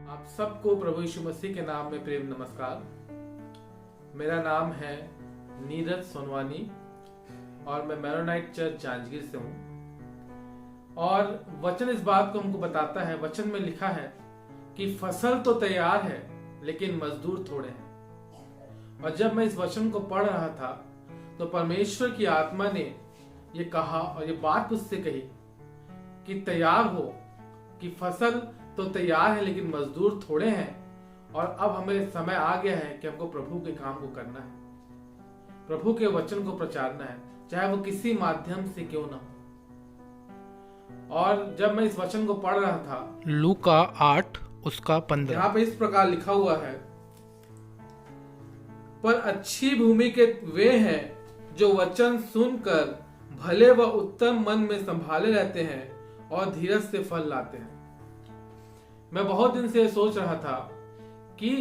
आप सबको प्रभु यीशु मसीह के नाम में प्रेम नमस्कार। मेरा नाम है नीरज सोनवानी और मैं मैरोनाइट चर्च जांजगीर से हूँ। और वचन इस बात को हमको बताता है, वचन में लिखा है कि फसल तो तैयार है लेकिन मजदूर थोड़े हैं। और जब मैं इस वचन को पढ़ रहा था तो परमेश्वर की आत्मा ने ये कहा और ये बात मुझसे कही कि तैयार हो, कि फसल तो तैयार है लेकिन मजदूर थोड़े हैं। और अब हमें समय आ गया है कि हमको प्रभु के काम को करना है, प्रभु के वचन को प्रचारना है, चाहे वो किसी माध्यम से क्यों ना हो। और जब मैं इस वचन को पढ़ रहा था, लूका 8 उसका 15, यहाँ पे इस प्रकार लिखा हुआ है, पर अच्छी भूमि के वे हैं जो वचन सुनकर भले व उत्तम मन में संभाले रहते हैं और धीरज से फल लाते हैं। मैं बहुत दिन से सोच रहा था कि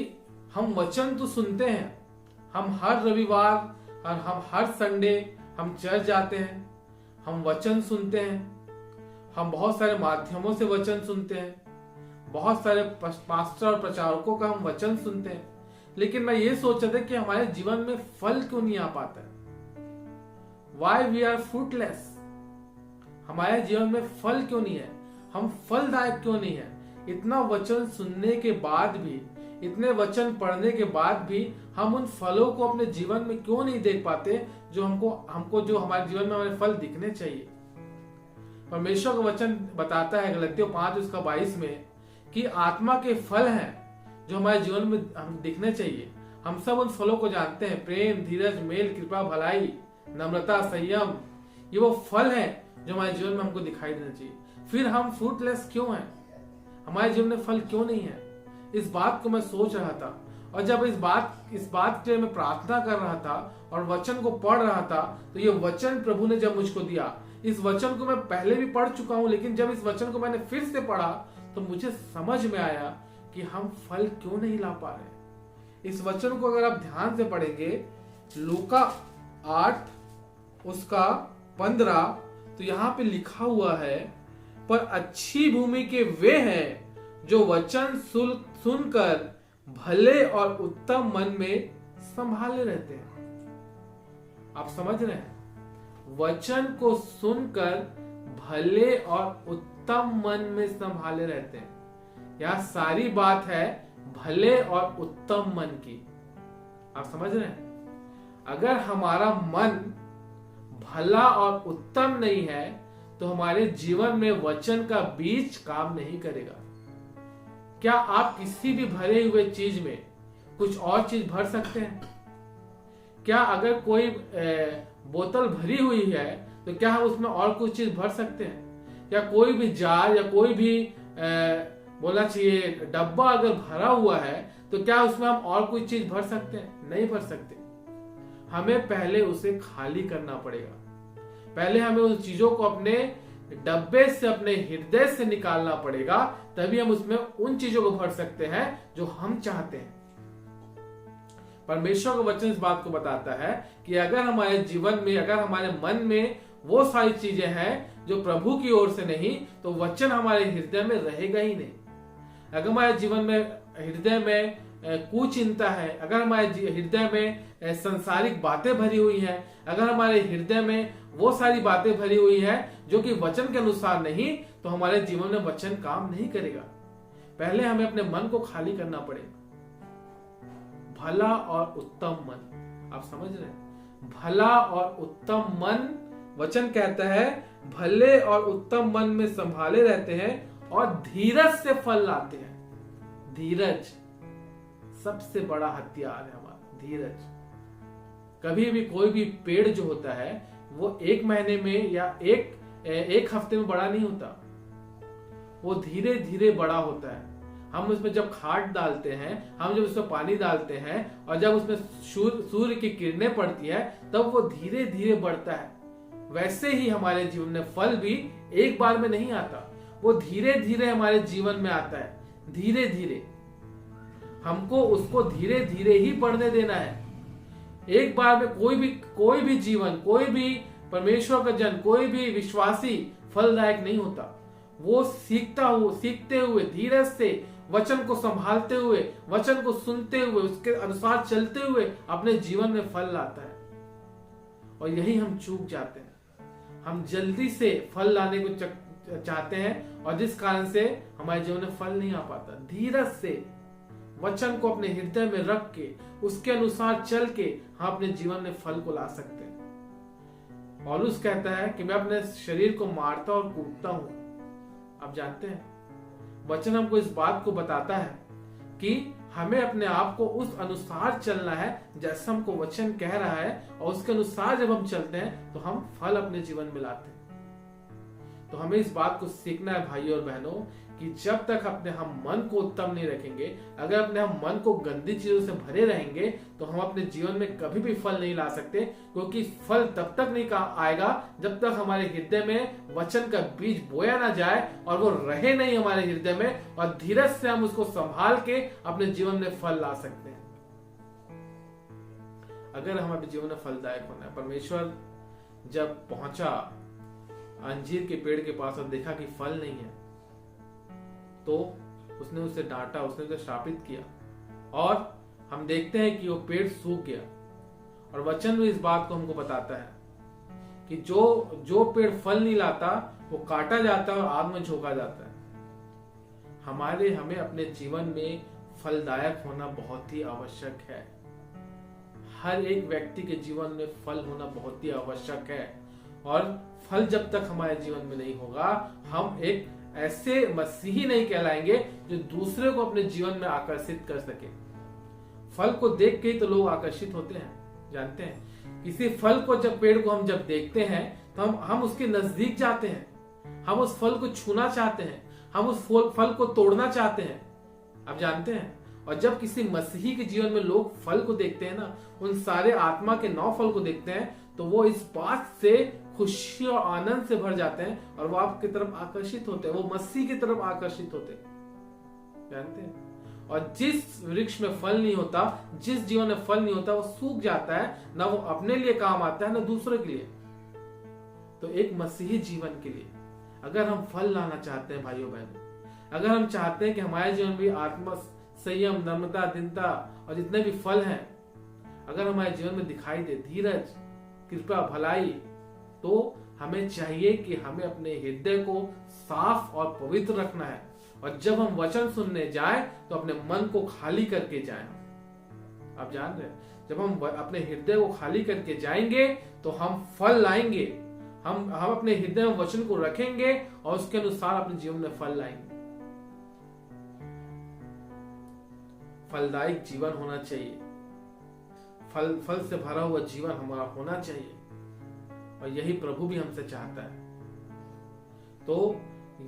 हम वचन तो सुनते हैं, हम हर रविवार और हम हर संडे हम चर्च जाते हैं, हम वचन सुनते हैं, हम बहुत सारे माध्यमों से वचन सुनते हैं, बहुत सारे पास्टर और प्रचारकों का हम वचन सुनते हैं, लेकिन मैं ये सोच रहा था कि हमारे जीवन में फल क्यों नहीं आ पाता है। Why we are fruitless? हमारे जीवन में फल क्यों नहीं है, हम फलदायक क्यों नहीं है। इतना वचन सुनने के बाद भी, इतने वचन पढ़ने के बाद भी हम उन फलों को अपने जीवन में क्यों नहीं देख पाते जो हमको जो हमारे जीवन में हमारे फल दिखने चाहिए। परमेश्वर का वचन बताता है गलतियों 5 उसका 22 में कि आत्मा के फल हैं जो हमारे जीवन में हम दिखने चाहिए। हम सब उन फलों को जानते हैं, प्रेम, धीरज, मेल, कृपा, भलाई, नम्रता, संयम, ये वो फल हैं जो हमारे जीवन में हमको दिखाई देना चाहिए। फिर हम फ्रूटलेस क्यों हैं, हमारे जीवन में फल क्यों नहीं है, इस बात को मैं सोच रहा था। और जब इस बात के लिए मैं प्रार्थना कर रहा था और वचन को पढ़ रहा था, तो ये वचन प्रभु ने जब मुझको दिया, इस वचन को मैं पहले भी पढ़ चुका हूं, लेकिन जब इस वचन को मैंने फिर से पढ़ा तो मुझे समझ में आया कि हम फल क्यों नहीं ला पा रहे। इस वचन को अगर आप ध्यान से पढ़ेंगे, लूका 8 उसका 15, तो यहाँ पे लिखा हुआ है, पर अच्छी भूमि के वे हैं जो वचन सुनकर भले और उत्तम मन में संभाले रहते हैं। आप समझ रहे हैं, वचन को सुनकर भले और उत्तम मन में संभाले रहते हैं। यह सारी बात है भले और उत्तम मन की। आप समझ रहे हैं, अगर हमारा मन भला और उत्तम नहीं है तो हमारे जीवन में वचन का बीज काम नहीं करेगा। क्या आप किसी भी भरे हुए चीज में कुछ और चीज भर सकते हैं? क्या अगर कोई बोतल भरी हुई है तो क्या हम उसमें और कुछ चीज भर सकते हैं? या कोई भी जार या कोई भी बोलना चाहिए डब्बा अगर भरा हुआ है तो क्या उसमें हम और कोई चीज भर सकते हैं? नहीं भर सकते। हमें पहले उसे खाली करना पड़ेगा। पहले हमें उन चीजों को अपने डब्बे से, अपने हृदय से निकालना पड़ेगा, तभी हम उसमें उन चीजों को भर सकते हैं जो हम चाहते हैं। परमेश्वर का वचन इस बात को बताता है कि अगर हमारे जीवन में, अगर हमारे मन में वो सारी चीजें हैं जो प्रभु की ओर से नहीं, तो वचन हमारे हृदय में रहेगा ही नहीं। अगर हमारे जीवन में, हृदय में कुचिंता है, अगर हमारे हृदय में संसारिक बातें भरी हुई हैं, अगर हमारे हृदय में वो सारी बातें भरी हुई हैं जो कि वचन के अनुसार नहीं, तो हमारे जीवन में वचन काम नहीं करेगा। पहले हमें अपने मन को खाली करना पड़ेगा। भला और उत्तम मन, आप समझ रहे हैं, भला और उत्तम मन, वचन कहता है भले और उत्तम मन में संभाले रहते हैं और धीरज से फल लाते हैं। धीरज सबसे बड़ा हथियार है हमारा, धीरज। कभी भी कोई भी पेड़ जो होता है वो 1 महीने में या एक हफ्ते में बड़ा नहीं होता, वो धीरे धीरे बड़ा होता है। हम उसमें जब खाद डालते हैं, हम जब उसमें पानी डालते हैं और जब उसमें सूर्य की किरणें पड़ती है, तब वो धीरे धीरे बढ़ता है। वैसे ही हमारे जीवन में फल भी एक बार में नहीं आता, वो धीरे धीरे हमारे जीवन में आता है। धीरे धीरे हमको उसको धीरे धीरे ही बढ़ने देना है। एक बार में कोई भी जीवन, कोई भी परमेश्वर का जन, कोई भी विश्वासी फलदायक नहीं होता। वो सीखते हुए धीरज से वचन को संभालते हुए, वचन को सुनते हुए, उसके अनुसार चलते हुए अपने जीवन में फल लाता है। और यही हम चूक जाते हैं। हम जल्दी से फल लाने को चाहते हैं और जिस कारण से हमारे जीवन में फल नहीं आ पाता। धीरज से वचन को अपने हृदय में रख के उसके अनुसार चल के हम अपने जीवन में फल को ला सकते हैं। पौलुस कहता है कि मैं अपने शरीर को मारता और कूटता हूं। आप जानते हैं वचन हमको इस बात को बताता है कि हमें अपने आप को उस अनुसार चलना है जैसा हमको वचन कह रहा है, और उसके अनुसार जब हम चलते हैं तो हम फल अपने जीवन में लाते हैं। तो हमें इस बात को सीखना है भाइयों और बहनों कि जब तक अपने हम मन को उत्तम नहीं रखेंगे, अगर अपने हम मन को गंदी चीजों से भरे रहेंगे तो हम अपने जीवन में कभी भी फल नहीं ला सकते। क्योंकि फल तब तक नहीं आएगा जब तक हमारे हृदय में वचन का बीज बोया ना जाए और वो रहे नहीं हमारे हृदय में, और धीरज से हम उसको संभाल के अपने जीवन में फल ला सकते हैं। अगर हम अपने जीवन में फलदायक होना है, परमेश्वर जब पहुंचा अंजीर के पेड़ के पास और देखा कि फल नहीं है तो उसने उसे डांटा, उसने उसे श्रापित किया, और हम देखते हैं कि वो पेड़ सूख गया। और वचन भी इस बात को हमको बताता है कि जो पेड़ फल नहीं लाता वो काटा जाता है और आग में झोंका जाता है। हमें अपने जीवन में फलदायक होना बहुत ही आवश्यक है। हर एक व्यक्ति के जीवन में फल होना बहुत ही आवश्यक है, और फल जब तक हमारे जीवन में नहीं होगा हम एक ऐसे मसीही नहीं कहलाएंगे जो दूसरे को अपने जीवन में आकर्षित कर सके। फल को देख के ही तो लोग आकर्षित होते हैं। जानते हैं किसी फल को पेड़ को हम जब देखते हैं तो हम उसके नजदीक जाते हैं, हम उस फल को छूना चाहते हैं, हम उस फल को तोड़ना चाहते हैं। आप जानते हैं, और जब किसी मसीही के जीवन में लोग फल को देखते हैं ना, उन सारे आत्मा के 9 फल को देखते हैं, तो वो इस बात से खुशी और आनंद से भर जाते हैं और वो आपकी तरफ आकर्षित होते हैं, वो मसीह की तरफ आकर्षित होते हैं। जानते हैं, और जिस वृक्ष में फल नहीं होता, जिस जीवन में फल नहीं होता, वो सूख जाता है, ना वो अपने लिए काम आता है ना दूसरे के लिए। तो एक मसीही जीवन के लिए अगर हम फल लाना चाहते हैं भाइयों बहनों, अगर हम चाहते हैं कि हमारे जीवन में आत्मा संयम, नम्रता, दीनता और जितने भी फल हैं अगर हमारे जीवन में दिखाई दे, धीरज, कृपा, भलाई, तो हमें चाहिए कि हमें अपने हृदय को साफ और पवित्र रखना है। और जब हम वचन सुनने जाएं तो अपने मन को खाली करके जाएं। आप जान रहे हैं, जब हम अपने हृदय को खाली करके जाएंगे तो हम फल लाएंगे। हम अपने हृदय में वचन को रखेंगे और उसके अनुसार अपने जीवन में फल लाएंगे। फलदायक जीवन होना चाहिए, फल से भरा हुआ जीवन हमारा होना चाहिए, और यही प्रभु भी हमसे चाहता है। तो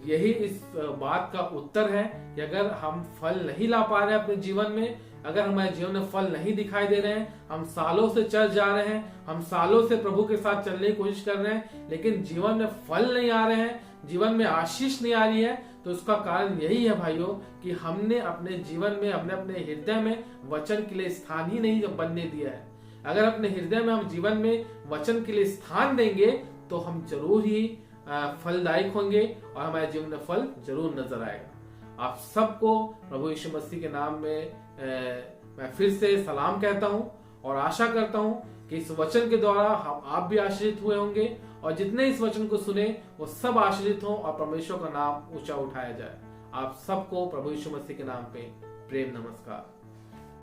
यही इस बात का उत्तर है कि अगर हम फल नहीं ला पा रहे हैं अपने जीवन में, अगर हमारे जीवन में फल नहीं दिखाई दे रहे हैं, हम सालों से चल जा रहे हैं, हम सालों से प्रभु के साथ चलने की कोशिश कर रहे हैं, लेकिन जीवन में फल नहीं आ रहे हैं, जीवन में आशीष नहीं आ रही है, तो उसका कारण यही है भाइयों कि हमने अपने जीवन में, हमने अपने हृदय में वचन के लिए स्थान ही नहीं बनने दिया है। अगर अपने हृदय में हम जीवन में वचन के लिए स्थान देंगे तो हम जरूर ही फलदायक होंगे और हमारे जीवन में फल जरूर नजर आएगा। आप सबको प्रभु यीशु मसीह के नाम में मैं फिर से सलाम कहता हूं और आशा करता हूं कि इस वचन के द्वारा आप भी आशीषित हुए होंगे, और जितने इस वचन को सुने वो सब आशीषित हों और परमेश्वर का नाम ऊंचा उठाया जाए। आप सबको प्रभु यीशु मसीह के नाम पे प्रेम नमस्कार।